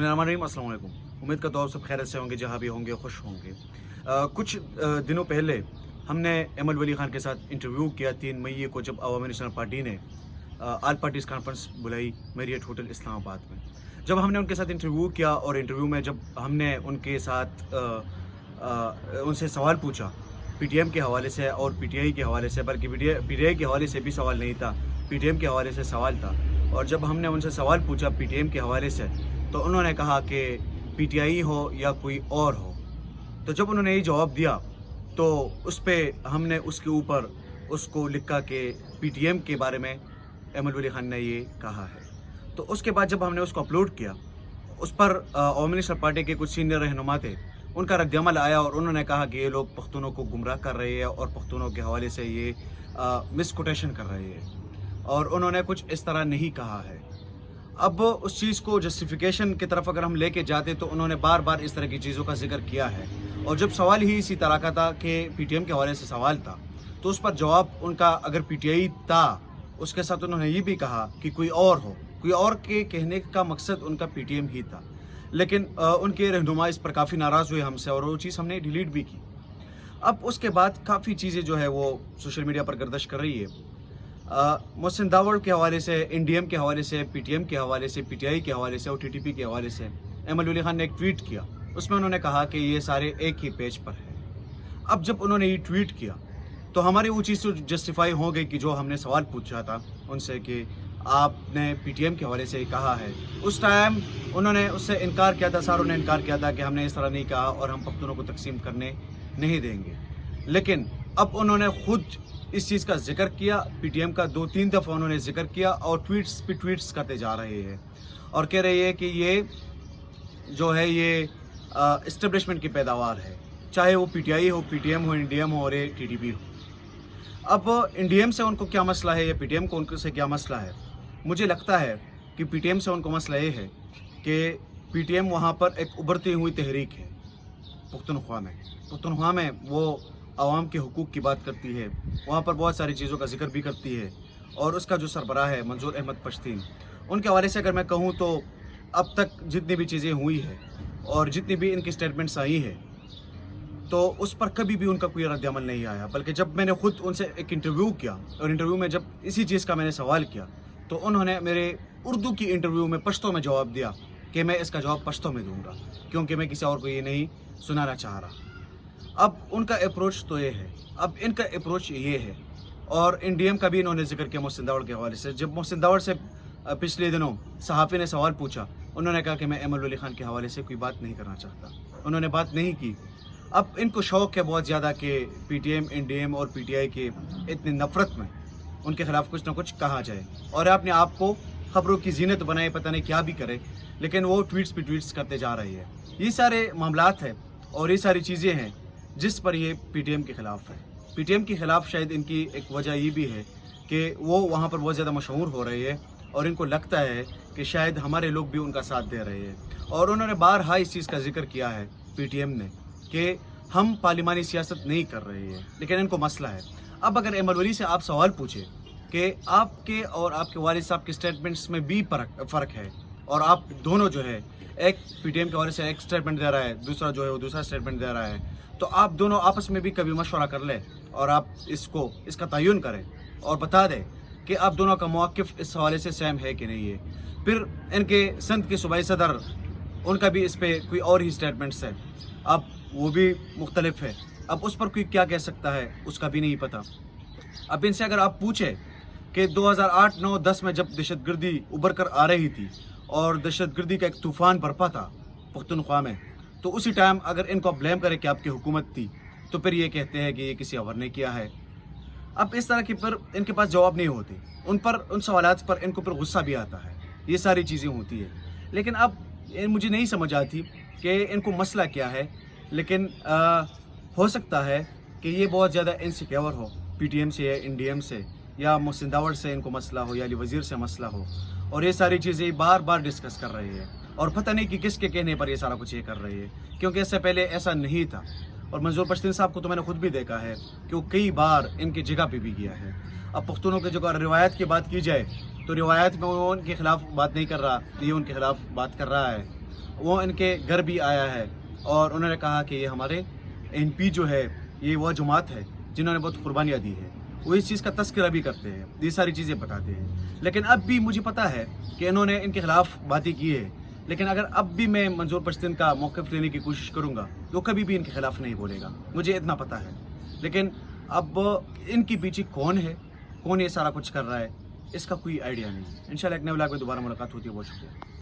बिस्मिल्लाहिर्रहमानिर्रहीम, अस्सलाम वालेकुम। उम्मीद करता हूँ आप सब खैरियत से होंगे, जहाँ भी होंगे खुश होंगे। कुछ दिनों पहले हमने एमएल वली खान के साथ इंटरव्यू किया 3 मई को, जब अवामी नेशनल पार्टी ने ऑल पार्टीज़ कॉन्फ्रेंस बुलाई मैरियट होटल इस्लामाबाद में। जब हमने उनके साथ इंटरव्यू किया और इंटरव्यू में जब हमने उनके साथ उनसे सवाल पूछा पीटीएम के हवाले से और पीटीआई के हवाले से, बल्कि पीटीआई के हवाले से भी सवाल नहीं था, पीटीएम के हवाले से सवाल था। और जब हमने उनसे सवाल पूछा पीटीएम के हवाले से, तो उन्होंने कहा कि पीटीआई हो या कोई और हो। तो जब उन्होंने ये जवाब दिया तो उस पर हमने उसके ऊपर उसको लिखा कि पीटीएम के बारे में एमएल वली खान ने ये कहा है। तो उसके बाद जब हमने उसको अपलोड किया, उस पर अवामी नेशनल पार्टी के कुछ सीनियर रहनुमा थे, उनका रद्दअमल आया और उन्होंने कहा कि ये लोग पख्तूनों को गुमराह कर रहे हैं और पख्तूनों के हवाले से ये मिसकोटेशन कर रहे हैं, और उन्होंने कुछ इस तरह नहीं कहा है। अब उस चीज़ को जस्टिफिकेशन की तरफ अगर हम लेके जाते तो उन्होंने बार बार इस तरह की चीज़ों का जिक्र किया है। और जब सवाल ही इसी तरह का था कि पीटीएम के हवाले से सवाल था, तो उस पर जवाब उनका अगर पीटीआई था, उसके साथ उन्होंने ये भी कहा कि कोई और हो। कोई और के कहने का मकसद उनका पीटीएम ही था। लेकिन उनके रहनुमा इस पर काफ़ी नाराज़ हुए हमसे और वो चीज़ हमने डिलीट भी की। अब उसके बाद काफ़ी चीज़ें जो है वो सोशल मीडिया पर गर्दिश कर रही है। मोहसिन दावड़ के हवाले से, एनडीएम के हवाले से, पीटीएम के हवाले से, पीटीआई के हवाले से और टीटीपी के हवाले से एमएल वली खान ने एक ट्वीट किया। उसमें उन्होंने कहा कि ये सारे एक ही पेज पर है। अब जब उन्होंने ये ट्वीट किया तो हमारी वो चीज़ तो जस्टिफाई हो गई कि जो हमने सवाल पूछा था उनसे कि आपने पीटीएम के हवाले से कहा है, उस टाइम उन्होंने उससे इनकार किया था। सारों ने इनकार किया था कि हमने इस तरह नहीं कहा और हम पख्तूनों को तकसीम करने नहीं देंगे। लेकिन अब उन्होंने खुद इस चीज़ का जिक्र किया, पीटीएम का 2-3 दफ़ा उन्होंने जिक्र किया और ट्वीट्स पे ट्वीट्स करते जा रहे हैं और कह रहे हैं कि ये जो है ये इस्टेब्लिशमेंट की पैदावार है, चाहे वो पीटीआई हो, पीटीएम हो, एनडीएम हो और ये टीटीपी हो। अब एनडीएम से उनको क्या मसला है या पीटीएम को उनसे क्या मसला है? मुझे लगता है कि पीटीएम से उनको मसला ये है कि पीटीएम वहाँ पर एक उभरती हुई तहरीक है। पुख्तनख्वा में वो आवाम के हुकूक की बात करती है, वहाँ पर बहुत सारी चीज़ों का जिक्र भी करती है। और उसका जो सरबराह है मंजूर अहमद पश्तीन, उनके हवाले से अगर मैं कहूँ तो अब तक जितनी भी चीज़ें हुई है और जितनी भी इनकी स्टेटमेंट्स आई है, तो उस पर कभी भी उनका कोई रद्दअमल नहीं आया। बल्कि जब मैंने खुद उनसे एक इंटरव्यू किया और इंटरव्यू में जब इसी चीज़ का मैंने सवाल किया, तो उन्होंने मेरे उर्दू की इंटरव्यू में पश्तो में जवाब दिया कि मैं इसका जवाब पश्तो में दूंगा, क्योंकि मैं किसी और को ये नहीं सुनाना चाह रहा। अब उनका अप्रोच तो ये है, अब इनका अप्रोच ये है। और एनडीएम का भी इन्होंने जिक्र किया मोहसिन दावड़ के हवाले से। जब मोहसिन दावड़ से पिछले दिनों सहाफ़ी ने सवाल पूछा, उन्होंने कहा कि मैं एमएल वली खान के हवाले से कोई बात नहीं करना चाहता, उन्होंने बात नहीं की। अब इनको शौक़ है बहुत ज़्यादा कि पीटीएम, एनडीएम और पीटीआई के इतनी नफ़रत में उनके ख़िलाफ़ कुछ ना कुछ कहा जाए और अपने आप को ख़बरों की जीनत बनाए, पता नहीं क्या भी करे, लेकिन वो ट्वीट्स पे ट्वीट्स करते जा रही है। ये सारे मामलात हैं और ये सारी चीज़ें हैं जिस पर ये पीटीएम के ख़िलाफ़ है। पीटीएम के ख़िलाफ़ शायद इनकी एक वजह ये भी है कि वो वहाँ पर बहुत ज़्यादा मशहूर हो रही है और इनको लगता है कि शायद हमारे लोग भी उनका साथ दे रहे हैं। और उन्होंने बारहा इस चीज़ का जिक्र किया है पीटीएम ने कि हम पार्लिमानी सियासत नहीं कर रहे हैं, लेकिन इनको मसला है। अब अगर एमएल वली से आप सवाल पूछें कि आपके और आपके वालिद साहब के स्टेटमेंट्स में भी फ़र्क है और आप दोनों जो है, एक पीटीएम के हवाले से एक स्टेटमेंट दे रहा है, दूसरा जो है वो दूसरा स्टेटमेंट दे रहा है, तो आप दोनों आपस में भी कभी मशवरा कर लें और आप इसका तयन करें और बता दें कि आप दोनों का मौक़िफ़ इस हवाले से सेम है कि नहीं है। फिर इनके संत के सूबाई सदर, उनका भी इस पर कोई और ही स्टेटमेंट्स है, अब वो भी मुख्तलिफ है। अब उस पर कोई क्या कह सकता है उसका भी नहीं पता। अब इनसे अगर आप पूछें कि 2008, 9, 10 में जब दहशतगर्दी उभर कर आ रही थी और दहशतगर्दी का एक तूफ़ान बरपा था पुख्तनख्वा में, तो उसी टाइम अगर इनको ब्लेम करें कि आपकी हुकूमत थी, तो फिर ये कहते हैं कि ये किसी और ने किया है। अब इस तरह की फिर इनके पास जवाब नहीं होते, उन सवालात पर इनको फिर गुस्सा भी आता है। ये सारी चीज़ें होती है, लेकिन अब मुझे नहीं समझ आती कि इनको मसला क्या है। लेकिन हो सकता है कि ये बहुत ज़्यादा इनसिक्योर हो पीटीएम से या एनडीएम से या मोहसिन दावड़ से इनको मसला हो या अली वज़ीर से मसला हो, और ये सारी चीज़ें बार बार डिस्कस कर रहे हैं और पता नहीं कि किसके कहने पर ये सारा कुछ ये कर रही है, क्योंकि इससे पहले ऐसा नहीं था। और मंजूर पश्तीन साहब को तो मैंने खुद भी देखा है कि वो कई बार इनकी जगह पे भी गया है। अब पुख्तनों की जो रिवायत की बात की जाए तो रिवायत में वो उनके ख़िलाफ़ बात नहीं कर रहा, ये उनके ख़िलाफ़ बात कर रहा है। وہ ان کے گھر بھی آیا ہے اور انہوں نے کہا کہ یہ ہمارے NP جو ہے یہ وہ جماعت ہے جنہوں نے بہت قربانیاں دی ہے، وہ اس چیز کا تذکرہ بھی کرتے ہیں، یہ ساری چیزیں بتاتے ہیں. لیکن اب بھی مجھے پتہ ہے کہ انہوں نے ان کے خلاف باتیں کی ہے، لیکن اگر اب بھی میں منظور پشتین کا موقف لینے کی کوشش کروں گا تو کبھی بھی ان کے خلاف نہیں بولے گا، مجھے اتنا پتہ ہے. لیکن اب ان کے پیچھے کون ہے، کون یہ سارا کچھ کر رہا ہے، اس کا کوئی آئیڈیا نہیں. انشاءاللہ ایک نئے ولاگ میں دوبارہ ملاقات ہوتی ہے. بہت شکریہ.